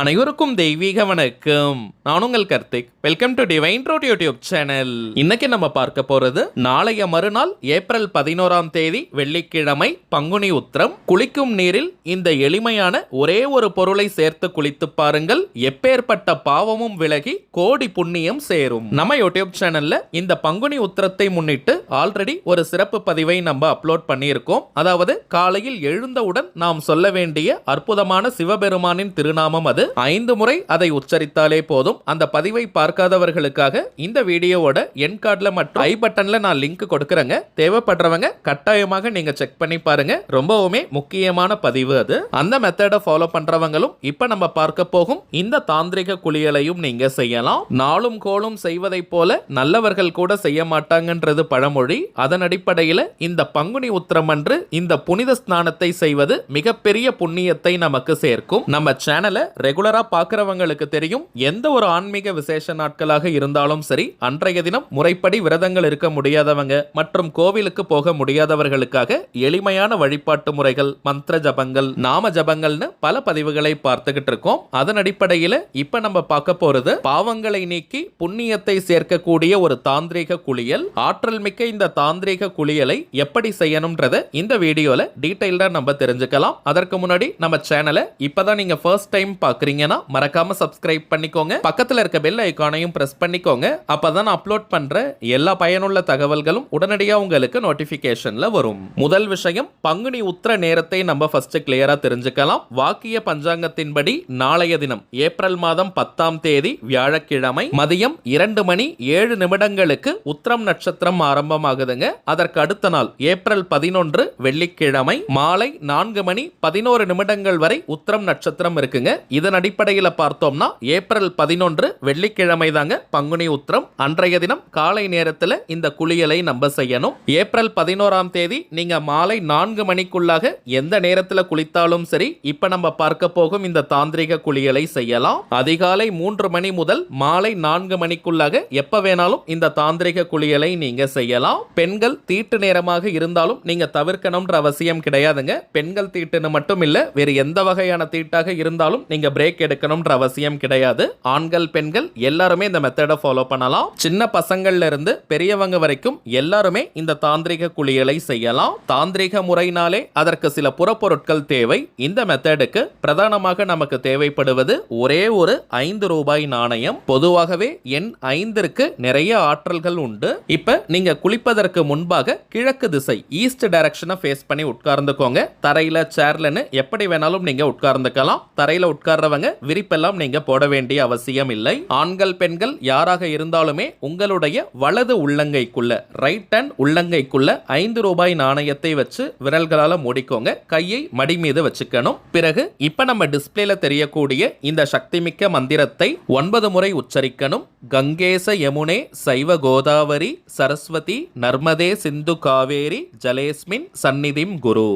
அனைவருக்கும் தெய்வீக வணக்கம். நான் உங்கள் Karthik. Welcome to divine truth YouTube channel. இன்னைக்கு நம்ம பார்க்க போறது நாளைய மறுநாள் ஏப்ரல் 11ஆம் தேதி வெள்ளிக்கிழமை பங்குனி உத்திரம். குளிக்கும் நீரில் இந்த எளிமையான ஒரே ஒரு பொருளை சேர்த்து குளித்து பாருங்கள். எப்பேற்பட்ட பாவமும் விலகி கோடி புண்ணியம் சேரும். நம்ம யூடியூப் சேனல்ல இந்த பங்குனி உத்திரத்தை முன்னிட்டு ஆல்ரெடி ஒரு சிறப்பு பதிவை நம்ம அப்லோட் பண்ணியிருக்கோம். அதாவது காலையில் எழுந்தவுடன் நாம் சொல்ல வேண்டிய அற்புதமான சிவபெருமானின் திருநாமம் அது. 5 முறை அதை உச்சரித்தாலே போதும். அந்த பதிவை பார்க்காதவர்களுக்காக இந்த வீடியோவோட என் கார்டுல மற்றும் ஐ பட்டன்ல நான் லிங்க் கொடுக்கறேங்க. தேவைப்படுறவங்க கட்டாயமாக நீங்க செக் பண்ணி பாருங்க. ரொம்பவுமே முக்கியமான பதிவு அது. அந்த மெத்தட ஃபாலோ பண்றவங்களும் இப்ப நம்ம பார்க்க போகும் இந்த தாந்திரிக குளியலையும் நீங்க செய்யலாம். நாளும் கோளும் செய்வதை போல நல்லவர்கள் கூட செய்ய மாட்டாங்கன்றது பழமொழி. அதன் அடிப்படையில் இந்த பங்குனி உத்திரம் அன்று இந்த புனித ஸ்நானத்தை செய்வது மிகப்பெரிய புண்ணியத்தை நமக்கு சேர்க்கும். நம்ம சேனலை ரெகுலரா பார்க்கிறவங்களுக்கு தெரியும். எந்த ஒரு ஆன்மீக விசேஷ நாட்களாக இருந்தாலும் சரி, அன்றைய தினம் முறைப்படி விரதங்கள் இருக்க முடியாதவங்க மற்றும் கோவிலுக்கு போக முடியாதவர்களுக்காக எளிமையான வழிபாட்டு முறைகள், மந்திர ஜபங்கள், நாம ஜபங்கள்னு பல பதிவுகளை பார்த்துக்கிட்டு இருக்கோம். அதன் அடிப்படையில் இப்ப நம்ம பார்க்க போறது பாவங்களை நீக்கி புண்ணியத்தை சேர்க்கக்கூடிய ஒரு தாந்திரிக குளியல். ஆற்றல் மிக்க இந்த தாந்திரிக குளியலை எப்படி செய்யணும்ன்றத இந்த வீடியோல டீடைல்டா நம்ம தெரிஞ்சுக்கலாம். அதற்கு முன்னாடி நம்ம சேனலை இப்பதான் நீங்க ஃபர்ஸ்ட் டைம் பார்க்கறீங்கன்னா மறக்காம சப்ஸ்கிரைப் பண்ணிக்கோங்க. பக்கத்துல இருக்க பெல் ஐகானையும் பிரஸ் பண்ணிக்கோங்க. அப்பதான் அப்லோட் பண்ற எல்லா பயனுள்ள தகவல்களும் உடனடியா உங்களுக்கு நோட்டிபிகேஷன்ல வரும். முதல் விஷயம், பங்குனி உத்திர நேரத்தை நம்ம ஃபர்ஸ்ட் கிளியரா தெரிஞ்சுக்கலாம். வாக்கிய பஞ்சாங்கத்தின்படி நாளைய தினம் ஏப்ரல் மாதம் 10ஆம் தேதி வியாழக்கிழமை மதியம் 2 மணி 7 நிமிடங்களுக்கு உத்திரம் நட்சத்திரம் ஆரம்பமாகுதுங்க. அதற்கு அடுத்த நாள் ஏப்ரல் 11 வெள்ளிக்கிழமை மாலை 4 மணி 11 நிமிடங்கள் வரை உத்திரம் நட்சத்திரம் இருக்குங்க. இதன் அடிப்படையில் பார்த்தோம்னா ஏப்ரல் 11 வெள்ளிக்கிழமை தாங்க பங்குனி உத்திரம். அன்றைய தினம் காலை நேரத்தில் இந்த குளியலை நம்ம செய்யணும். ஏப்ரல் 11ஆம் தேதி நீங்க மாலை 4 மணிக்குள்ளாக எந்த நேரத்தில் குளித்தாலும் சரி, இப்ப நம்ம பார்க்க போகும் இந்த தாந்திரிக குளியலை செய்யலாம். அதிகாலை 3 மணி முதல் மாலை 4 மணிக்குள்ளாக எப்ப வேணாலும் இந்த தாந்திரிக குளியலை நீங்க செய்யலாம். பெண்கள் தீட்டு நேரமாக இருந்தாலும் நீங்க தவிர்க்கணும்ன்ற அவசியம் கிடையாதுங்க. பெண்கள் தீட்டுன்னு மட்டும் இல்ல, வேறு எந்த வகையான தீட்டாக இருந்தாலும் நீங்க பிரேக் எடுக்கணும்ன்ற அவசியம் கிடையாது. ஆண்கள் பெண்கள் எல்லாருமே இந்த மெத்தடை ஃபாலோ பண்ணலாம். சின்ன பசங்கள்ல இருந்து பெரியவங்க வரைக்கும் எல்லாருமே இந்த தாந்திரிக குளியலை செய்யலாம். தாந்திரிக முறையினாலே அதற்கு சில புறப்பொருட்கள் தேவை. இந்த மெத்தடுக்கு பிரதானமாக நமக்கு தேவைப்படுவது ஒரே ஒரு 5 ரூபாய் நாணயம். பொதுவாகவே எண் 5ற்கு நிறைய ஆற்றல்கள் உண்டு. இப்ப நீங்க குளிப்பதற்கு முன்பாக கிழக்கு திசை ஈஸ்ட் டைரக்ஷனை ஃபேஸ் பண்ணி உட்கார்ந்துக்கோங்க. தரையில சேர்லன்னு எப்படி வேணாலும் நீங்க உட்கார்ந்துக்கலாம். தரையில உட்கார்றவங்க விரிப்பெல்லாம் நீங்க போட வேண்டிய அவசியம் இல்லை. ஆண்கள் பெண்கள் யாராக இருந்தாலுமே உங்களுடைய வலது உள்ளங்கைக்குள்ள, ரைட் ஹேண்ட் உள்ளங்கைக்குள்ள 5 ரூபாய் நாணயத்தை வச்சு விரல்களால மூடிக்கோங்க. கையை மடி மீது வச்சுக்கணும். பிறகு இப்ப நம்ம டிஸ்பிளேல தெரியக்கூடிய இந்த சக்திமிக்க மந்திரத்தை 9 முறை உச்சரிக்கணும். கங்கேச யமுனே சைவ கோதாவரி சரஸ்வதி நர்மதே சிந்து காவேரி ஜலேஸ்மின் சந்நிதிம் குரு.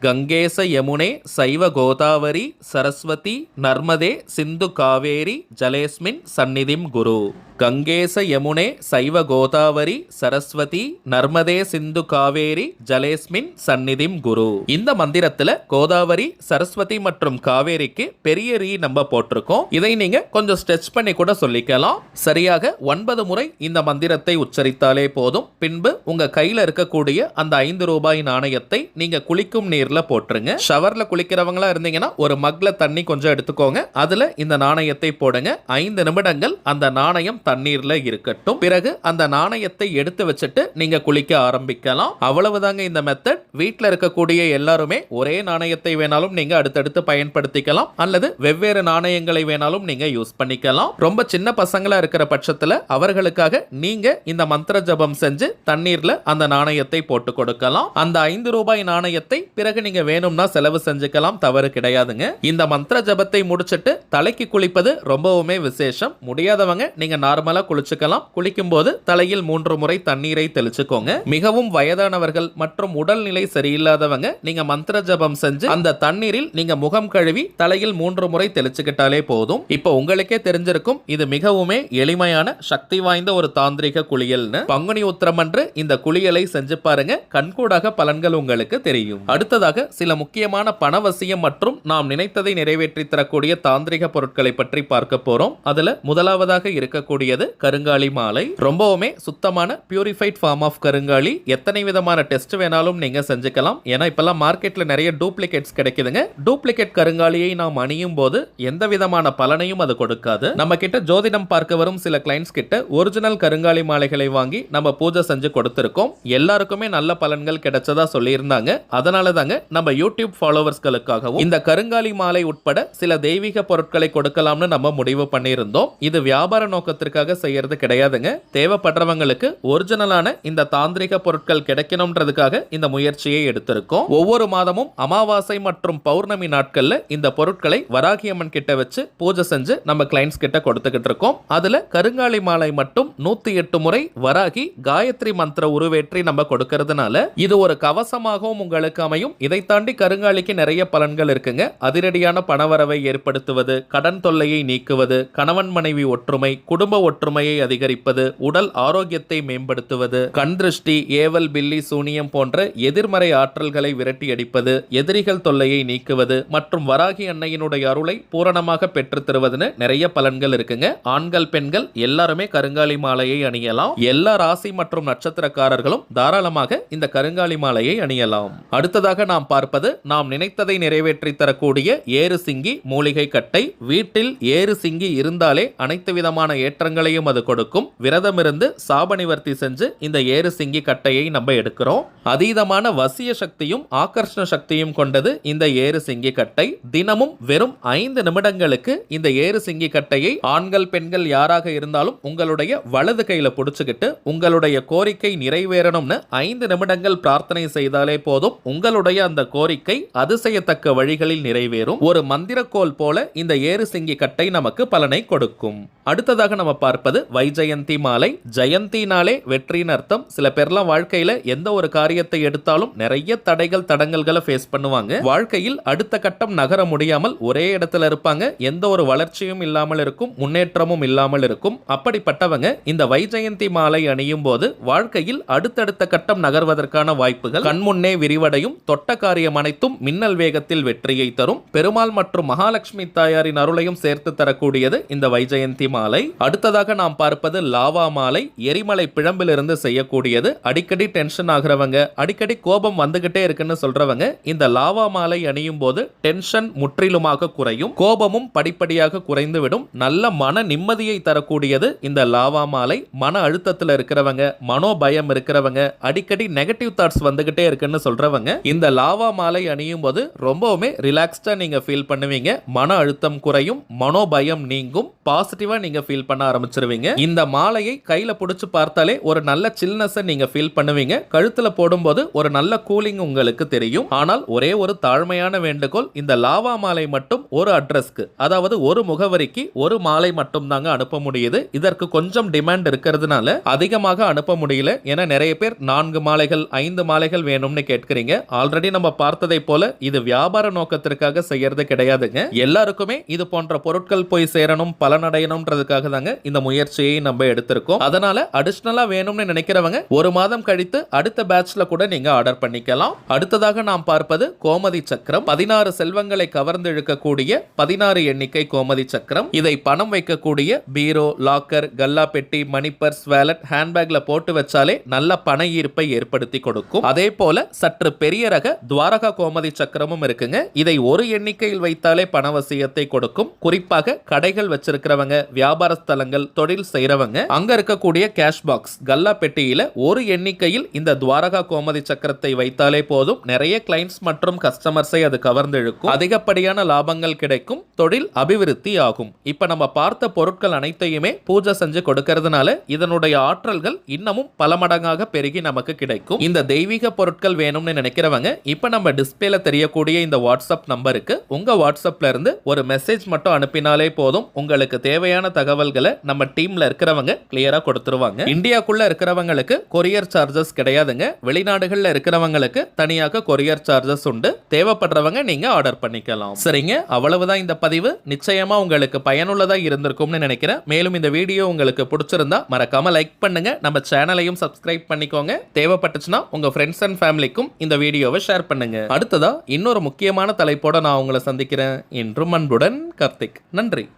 கங்கேச யமுனே சைவ கோதாவரி சரஸ்வதி நர்மதே சிந்து காவேரி ஜலேஸ்மின் சந்நிதிம் குரு. கங்கேச யமுனே சைவ கோதாவரி சரஸ்வதி நர்மதே சிந்து காவேரி ஜலேஸ்மின் சந்நிதிம் குரு. இந்த மந்திரத்துல கோதாவரி, சரஸ்வதி மற்றும் காவேரிக்கு பெரிய ரீ நம்ம போட்டிருக்கோம். இதை நீங்க கொஞ்சம் ஸ்ட்ரெச் பண்ணி கூட சொல்லிக்கலாம். சரியாக 9 முறை இந்த மந்திரத்தை உச்சரித்தாலே போதும். பின்பு உங்க கையில இருக்கக்கூடிய அந்த 5 ரூபாய் நாணயத்தை நீங்க குளிக்கும் நீர்ல போட்டுருங்க. ஷவர்ல குளிக்கிறவங்களா இருந்தீங்கன்னா ஒரு மக்ல தண்ணி கொஞ்சம் எடுத்துக்கோங்க. அதுல இந்த நாணயத்தை போடுங்க. 5 நிமிடங்கள் அந்த நாணயம் தண்ணீர்ல இருக்கட்டும். பிறகு அந்த நாணயத்தை எடுத்து வச்சுட்டு நீங்க குளிக்க ஆரம்பிக்கலாம். அவ்வளவுதாங்க இந்த மெத்தட். வீட்டில் இருக்கக்கூடிய எல்லாருமே ஒரே நாணயத்தை வேணாலும் நீங்க அடுத்தடுத்து பயன்படுத்திக்கலாம், அல்லது வெவ்வேறு நாணயங்களை வேணாலும் நீங்க யூஸ் பண்ணிக்கலாம். ரொம்ப சின்ன பசங்களா இருக்கிற பட்சத்துல அவர்களுக்காக நீங்க இந்த மந்திர ஜபம் செஞ்சு தண்ணீர்ல அந்த நாணயத்தை போட்டு கொடுக்கலாம். அந்த 5 ரூபாய் நாணயத்தை பிறகு நீங்க வேணும்னா செலவு செஞ்சுக்கலாம், தவறு கிடையாதுங்க. இந்த மந்திர ஜபத்தை முடிச்சிட்டு தலைக்கு குளிப்பது ரொம்பவுமே விசேஷம். முடியாதவங்க நீங்க நார்மலா குளிச்சுக்கலாம். குளிக்கும் போது தலையில் 3 முறை தண்ணீரை தெளிச்சுக்கோங்க. மிகவும் வயதானவர்கள் மற்றும் உடல்நிலை சரியில்லாதவங்க நீங்க மந்திர ஜபம் செஞ்சு அந்த தண்ணீரில் நீங்க முகம் கழுவி தலையில் 3 முறை தெளிச்சுக்கிட்டாலே போதும். இப்போ உங்களுக்கே தெரிஞ்சிருக்கும் இது மிகவுமே எளிமையான சக்தி வாய்ந்த ஒரு தாந்திரிக குளியல்னு. பங்குனி உத்திரம் அன்று இந்த குளியலை செஞ்சு பாருங்க, கண்கூடாக பலன்கள் உங்களுக்கு தெரியும். அடுத்ததாக சில முக்கியமான பணவசியம் மற்றும் நாம் நினைத்ததை நிறைவேற்றி தரக்கூடிய தாந்திரிக பொருட்களை பற்றி பார்க்க போறோம். அதுல முதலாவதாக இருக்கக்கூடியது கருங்காலி மாலை. ரொம்பவுமே சுத்தமான பியூரிஃபைட் ஃபார்ம் ஆஃப் கருங்காலி. எத்தனை விதமான டெஸ்ட் வேணாலும் நீங்க செஞ்சுக்கலாம். ஏன்னா இப்பெல்லாம் மார்க்கெட்ல நிறைய டூப்ளிகேட்ஸ் கிடைக்குதுங்க. டூப்ளிகேட் கருங்காலியை நாம் அணியும் போது எந்த விதமான பலனையும் அது கொடுக்காது. நம்ம கிட்ட ஜோதிடம் பார்க்க வரும் சில கிளைண்ட்ஸ் கிட்ட ஒரிஜினல் கருங்காலி மாலைகளை வாங்கி நம்ம பூஜை செஞ்சு கொடுத்திருக்கோம். எல்லாருக்குமே நல்ல பலன்கள் கிடைச்சதா சொல்லியிருந்தாங்க. அதனால தாங்க நம்ம யூடியூப் ஃபாலோவர்ஸ்களுக்காகவும் இந்த கருங்காலி மாலை உட்பட சில தெய்வீக பொருட்களை கொடுக்கலாம்னு நம்ம முடிவு பண்ணியிருந்தோம். இது வியாபார நோக்கத்திற்காக செய்யறது கிடையாதுங்க. தேவைப்படுறவங்களுக்கு ஒரிஜினலான இந்த தாந்திரிக பொருட்கள் கிடைக்கணும்ன்றதுக்காக இந்த முயற்சியை எடுத்திருக்கோம். ஒவ்வொரு மாதமும் அமாவாசை மற்றும் பௌர்ணமி நாட்கள்ல இந்த பொருட்களை வராகி அம்மன் கிட்ட வச்சு பூஜை செஞ்சு நம்ம கிளைண்ட்ஸ் கிட்ட கொடுத்துக்கிட்டு இருக்கோம். அதுல கருங்காலி மாலை மட்டும் 108 முறை வராகி காயத்ரி மந்திர உருவேற்றி நம்ம கொடுக்கிறதுனால இது ஒரு கவசமாகவும் உங்களுக்கு அமையும். இதை தாண்டி கருங்காலிக்கு நிறைய பலன்கள் இருக்குங்க. அதிரடியான பணவரவை ஏற்படுத்துவது, கடன் தொல்லையை நீக்குவது, கணவன் மனைவி ஒற்றுமை, குடும்ப ஒற்றுமையை அதிகரிப்பது, உடல் ஆரோக்கியத்தை மேம்படுத்துவது, கண் திருஷ்டி, ஏவல், பில்லி, சூனியம் போன்ற எதிர்மறை ஆற்றல்களை விரட்டி அடிப்பது, எதிரிகள் தொல்லையை நீக்குவது மற்றும் வராகி அன்னையினுடைய அருளை பூரணமாக பெற்று தருவதுன்னு நிறைய பலன்கள் இருக்குங்க. ஆண்கள் பெண்கள் எல்லாருமே கருங்காலி மாலையை அணியலாம். எல்லா ராசி மற்றும் நட்சத்திரக்காரர்களும் தாராளமாக இந்த கருங்காலி மாலையை அணியலாம். அடுத்ததாக நாம் பார்ப்பது நாம் நினைத்ததை நிறைவேற்றி தரக்கூடிய ஏறு சிங்கி மூலிகை கட்டை. வீட்டில் ஏறு சிங்கி இருந்தாலே அனைத்து விதமான ஏற்றங்களையும் அது கொடுக்கும். விரதம் இருந்து சாப நிவர்த்தி செஞ்சு இந்த ஏறு சிங்கி கட்டையை நம்ம எடுக்கிறோம். அதீதமான வசிய சக்தியும் ஆகர்ஷண சக்தியும் கொண்டது இந்த ஏறு சிங்கி கட்டை. தினமும் வெறும் 5 நிமிடங்களுக்கு இந்த ஏறு சிங்கி கட்டையை ஆண்கள் பெண்கள் யாராக இருந்தாலும் உங்களுடைய வலது கையில புடிச்சுக்கிட்டு உங்களுடைய கோரிக்கை நிறைவேறணும்னு 5 நிமிடங்கள் பிரார்த்தனை செய்தாலே போதும். உங்களுடைய அந்த கோரிக்கை அதிசயத்தக்க வழிகளில் நிறைவேறும். ஒரு மந்திரக்கோல் போல இந்த ஏறு சிங்கி கட்டை நமக்கு பலனை கொடுக்கும். அடுத்ததாக நம்ம பார்ப்பது வைஜெயந்தி மாலை. ஜெயந்தினாலே வெற்றின்னு அர்த்தம். சில பேர்லாம் வாழ்க்கையில எந்த ஒரு காரியத்தை எடுத்தாலும் நிறைய தடைகள் தடங்கல்களை ஃபேஸ் பண்ணுவாங்க. வாழ்க்கையில் அடுத்த கட்டம் நகர முடியாமல் ஒரே இடத்துல இருப்பாங்க. எந்த ஒரு வளர்ச்சியும் இல்லாமல் இருக்கும், முன்னேற்றமும் இல்லாமல் இருக்கும். அப்படிப்பட்டவங்க இந்த வைஜெயந்தி மாலை அணியும் போது வாழ்க்கையில் அடுத்தடுத்த கட்டம் நகர்வதற்கான வாய்ப்புகள் கண்முன்னே விரிவடையும். தொட்ட காரியம் அனைத்தும் மின்னல் வேகத்தில் வெற்றியை தரும். பெருமாள் மற்றும் மகாலட்சுமி தாயாரின் அருளையும் சேர்த்து தரக்கூடியது இந்த வைஜெயந்தி மாலை. அடுத்ததாக நாம் பார்ப்பது லாவா மாலை. எரிமலை பிழம்பிலிருந்து செய்யக்கூடியது. அடிக்கடி டென்ஷன் ஆகிறவங்க, அடிக்கடி கோபம் வந்துகிட்டே இருக்குன்னு சொல்றவங்க இந்த லாவா மாலை அணியும் போது டென்ஷன் முற்றிலுமாக குறையும். கோபமும் படிப்படியாக குறைந்துவிடும். நல்ல மன நிம்மதியை தரக்கூடியது இந்த லாவா மாலை. மன அழுத்தத்தில் இருக்கிறவங்க, மனோபயம் இருக்கிறவங்க, அடிக்கடி நெகட்டிவ் தாட்ஸ் வந்துகிட்டே இருக்குன்னு சொல்றவங்க இந்த லாவா மாலை அணியும் போது ரொம்பவுமே ரிலாக்ஸ்டா நீங்க ஃபீல் பண்ணுவீங்க. மன அழுத்தம் குறையும், மனோபயம் நீங்கும், பாசிட்டிவா நீங்க ஃபீல் பண்ண ஆரம்பிச்சிருவீங்க. இந்த மாலையை கையில புடிச்சு பார்த்தாலே ஒரு நல்ல சில்னஸ் நீங்க ஃபீல் பண்ணுவீங்க. கழுத்துல போடும்போது ஒரு நல்ல கூலிங் உங்களுக்கு தெரியும். ஆனால் ஒரே ஒரு தாழ்மையான வேண்டுகோள், இந்த லாவா மாலை மட்டும் ஒரு அட்ரஸ்க்கு, அதாவது ஒரு முகவரிக்கு ஒரு மாலை மட்டும் தாங்க அனுப்ப முடியுது. இதற்கு கொஞ்சம் டிமாண்ட் இருக்கிறதுனால அதிகமாக அனுப்ப முடியல. ஏன்னா நிறைய பேர் 4 மாலைகள் 5 மாலைகள் வேணும்னு கேட்கிறீங்க. ஆல்ரெடி நம்ம பார்த்ததை போல இது வியாபார நோக்கத்திற்காக செய்யறது கிடையாதுங்க. எல்லாருக்குமே இது போன்ற பொருட்கள் போய் சேரணும், பலனடையணும்ன்றதுக்காக தாங்க இந்த முயற்சியை நம்ம எடுத்திருக்கோம். அதனால அடிஷனலா வேணும்னு நினைக்கிறவங்க ஒரு மாதம் கழித்து அடுத்த பேட்ச்ல கூட நீங்க ஆர்டர் பண்ணிக்கலாம். அடுத்ததாக நாம் பார்ப்பது கோமதி சக்கரம். 16 செல்வங்களை கவர்ந்து இழுக்கக்கூடிய 16 எண்ணிக்கை கோமதி சக்கரம். இதை பணம் வைக்கக்கூடிய பீரோ, லாக்கர், கல்லா பெட்டி, மணி பர்ஸ், வேலட், ஹேண்ட்பேக்ல போட்டு வச்சாலே நல்ல பண ஈர்ப்பை ஏற்படுத்தி கொடுக்கும். அதே போல சற்று பெரிய ரக துவாரகா கோமதி சக்கரமும் இருக்குங்க. இதை ஒரு எண்ணிக்கையில் வைத்தாலே பணவசியத்தை கொடுக்கும். குறிப்பாக கடைகள் வச்சிருக்கிறவங்க, வியாபார ஸ்தலங்கள், தொழில் செய்யறவங்க அங்க இருக்கக்கூடிய கேஷ் பாக்ஸ் கல்லா பெட்டியில ஒரு எண்ணிக்கையில் இந்த துவாரகா கோமதி சக்கரத்தை வைத்தாலே போதும். நிறைய கிளைண்ட்ஸ் மற்றும் கஸ்டமர்ஸை அது கவர்ந்து இழுக்கும். அதிகப்படியான லாபங்கள் கிடைக்கும். தொழில் அபிவிருத்தி ஆகும். இப்ப நம்ம பார்த்த பொருட்கள் அனைத்தையுமே பூஜை செஞ்சு கொடுக்கிறதுனால இதனுடைய ஆற்றல்கள் இன்னமும் பல மடங்காக பெருகி நமக்கு கிடைக்கும். இந்த தெய்வீக பொருட்கள் வேணும்னு நினைக்கிறவங்க இப்ப நம்ம டிஸ்பிளேல தெரியக்கூடிய இந்த வாட்ஸ்அப் நம்பருக்கு உங்க வாட்ஸ்அப்ல இருந்து ஒரு மெசேஜ் மட்டும் அனுப்பினாலே போதும். உங்களுக்கு தேவையான தகவல்களை நம்ம டீம்ல இருக்கிறவங்க கிளியரா கொடுத்துருவாங்க. இந்தியாக்குள்ள இருக்கிறவங்களுக்கு கொரியர் சார்ஜஸ் கிடையாதுங்க. வெளிநாடுகள்ல இருக்கிறவங்களுக்கு தனியாக கொரியர் சார்ஜஸ் உண்டு. தேவைப்படுறவங்க நீங்க ஆர்டர் பண்ணிக்கலாம். சரிங்க, அவ்வளவுதான் இந்த பதிவு. நிச்சயமா உங்களுக்கு பயனுள்ளதா இருந்திருக்கும்னு நினைக்கிறேன். மேலும் இந்த வீடியோ உங்களுக்கு பிடிச்சிருந்தா மறக்காம லைக் பண்ணுங்க. நம்ம சேனலையும் சப்ஸ்கிரைப் பண்ணிக்கோங்க. தேவைப்பட்டுச்சுன்னா உங்க ஃப்ரெண்ட்ஸ் அண்ட் ஃபேமிலிக்கும் இந்த வீடியோவை ஷேர் பண்ணுங்க. அடுத்ததா இன்னொரு முக்கியமான தலைப்போட நான் உங்களை சந்திக்கிறேன். என்றும் அன்புடன் கார்த்திக். நன்றி.